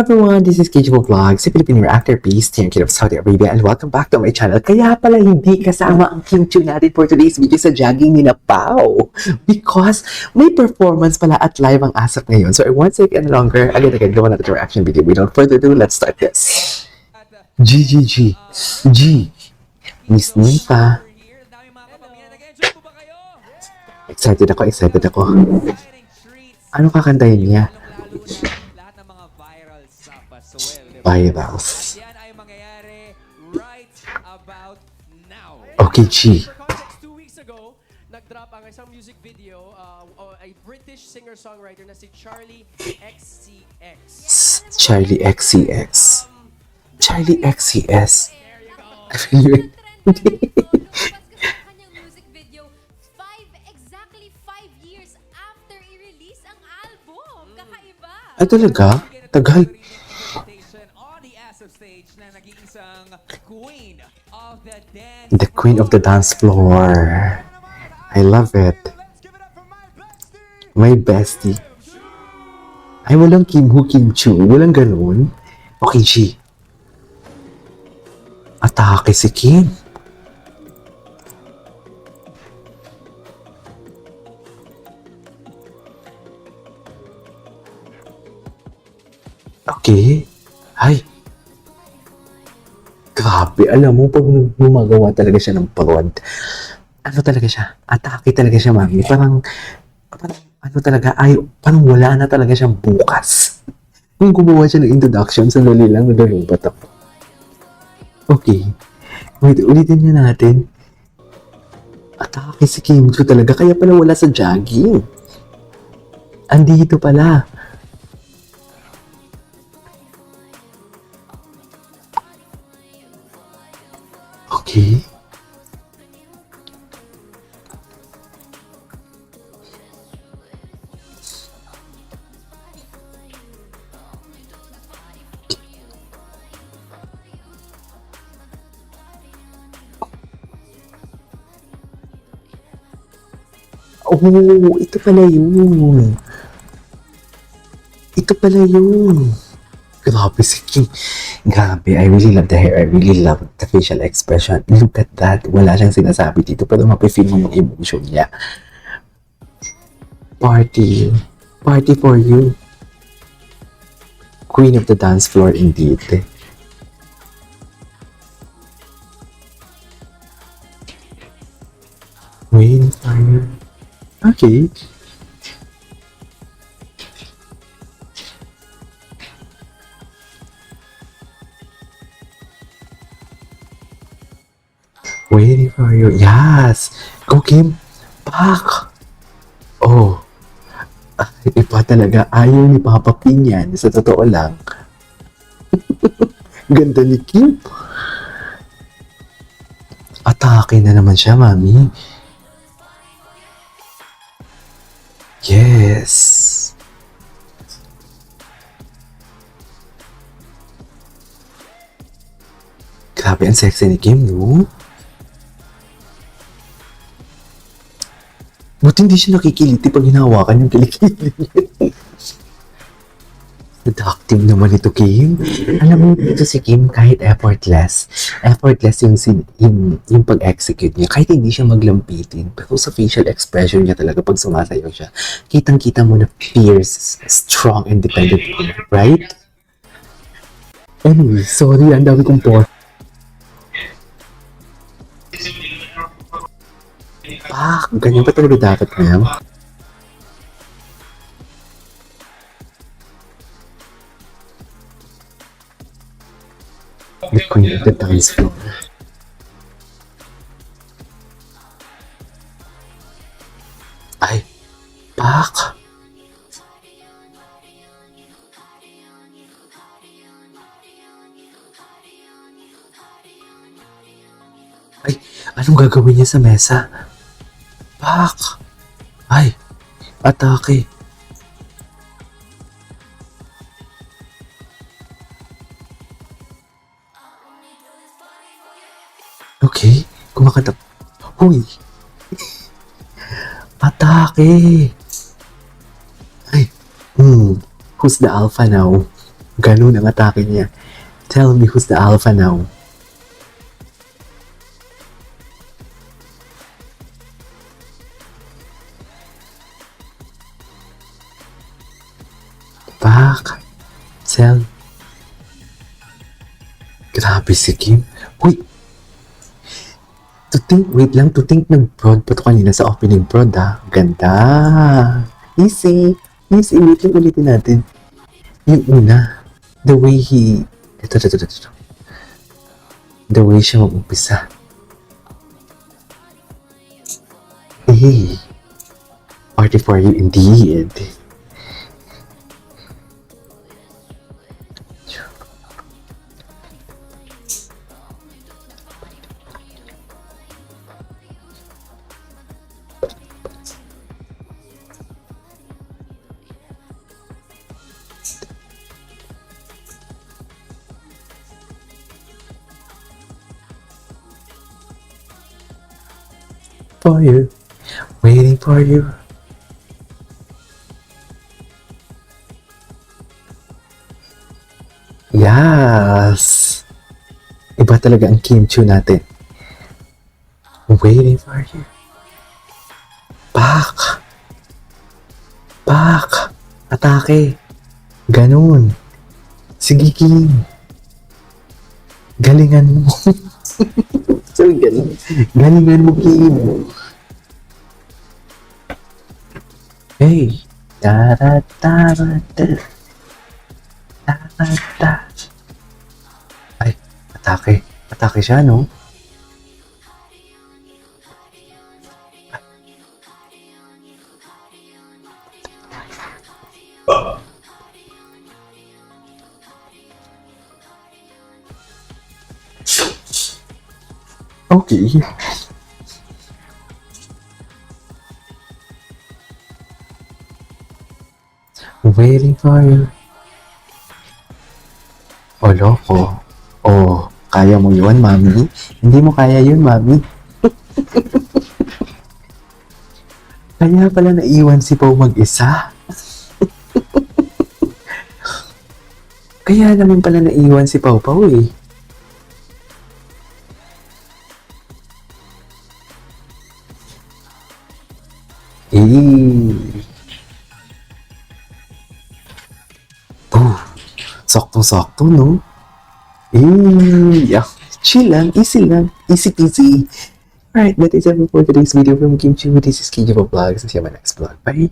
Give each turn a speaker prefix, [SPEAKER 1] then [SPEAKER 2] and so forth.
[SPEAKER 1] Everyone, this is KJ Vlog, si Filipino actor based here in King of Saudi Arabia, and welcome back to my channel. Kaya pala hindi kasama ang Kim Chu natin for today's video sa jogging ni na Pao. Because may performance pala at live ang ASAP ngayon. So I won't take any longer. Again, gawa natin yung reaction video. Without further ado, let's start this. G. Miss Nita. Excited ako. Ano kakantahin niya? Virals.
[SPEAKER 2] Yan ay mangyayari right about now.
[SPEAKER 1] Okay, G.
[SPEAKER 3] For context, 2 weeks ago, nag-drop ang isang music video a British singer-songwriter na si Charlie XCX.
[SPEAKER 1] Charlie XCX. Charlie XCS. I feel you.
[SPEAKER 4] Exactly 5 years after i-release ang album. Kakaiba.
[SPEAKER 1] Ay, talaga? Tagal.
[SPEAKER 2] On the ASAP stage na nag-iisang queen of the dance.
[SPEAKER 1] The queen of the dance floor. I love it. My bestie. Ay, walang Kim Hu, Kim Chu. Walang ganun. Okay, G. Atake si Kim. Okay. Ay. Grabe. Alam mo, pag gumagawa talaga siya ng prod, ano talaga siya? Atake talaga siya, mami. Parang ano talaga, parang wala na talaga siyang bukas. Kung gumawa siya ng introduction, sandali lang, nalulubat ako. Okay. Wait, ulitin niya natin. Atake si Kim Chu talaga, kaya pala wala sa jogging. Andito pala. Okay. Oh, ito pala yun. Grabe si Kim. Grabe, I really love the hair. I really love the facial expression. Look at that. Wala siyang sinasabi dito pero mapifeel mo yung emotion niya. Party for you. Queen of the dance floor indeed. Queen for you. Okay. Waiting for you. Yes! Go, Kim! Back! Oh. Iba talaga. Ayaw ni Papa Pin yan. Sa totoo lang. Ganda ni Kim. Atake na naman siya, mami. Yes! Grabe, ang sexy ni Kim, no? Buti hindi siya nakikiliti pag hinahawakan yung kilikili niya. Seductive naman ito, Kim. Alam mo, dito si Kim, kahit effortless yung pag-execute niya. Kahit hindi siya maglampitin, pero sa facial expression niya talaga pag sumasayaw siya, kitang-kita mo na fierce, strong, independent, right? Anyway, sorry, ang dami kong pause. Ganyan pa talaga dapat ngayon. The queen of the dance floor. Ay, Pak! Ay, anong gagawin niya sa mesa? Pak! Ay! Atake! Okay, kumakanta. Huy! Atake! Ay! Who's the alpha now? Ganun ang atake niya. Tell me who's the alpha now. Back. Tell. Grabe si Kim. Uy! Wait lang, to think nag-prod pa to kanina sa opening prod Ganda. Easy. Easy, wait lang ulitin natin. Yung una, the way he... Ito. The way siya mag-umpisa. Eh, party for you indeed. For you, waiting for you. Yes! Iba talaga ang kimchi natin. Waiting for you. Back! Back! Atake! Ganun. Sige, Kim. Galingan mo. Sorry, galingan mo, Kim. Hey! Da-da-da-da-da. Da-da-da. Ay, atake. Atake siya, no? Okay. Waiting for you. Oh, loko. Oh, kaya mo yun, mami? Hindi mo kaya yun, mami. Kaya pala naiwan si Pao mag-isa. Kaya naman pala naiwan si Pao Pao eh. Oh, saktong-sakto, no? Yeah. Chill lang, easy peasy. Alright, that is everything for today's video from Kimchi. This is Kimchi Vlogs. See you in my next vlog. Bye!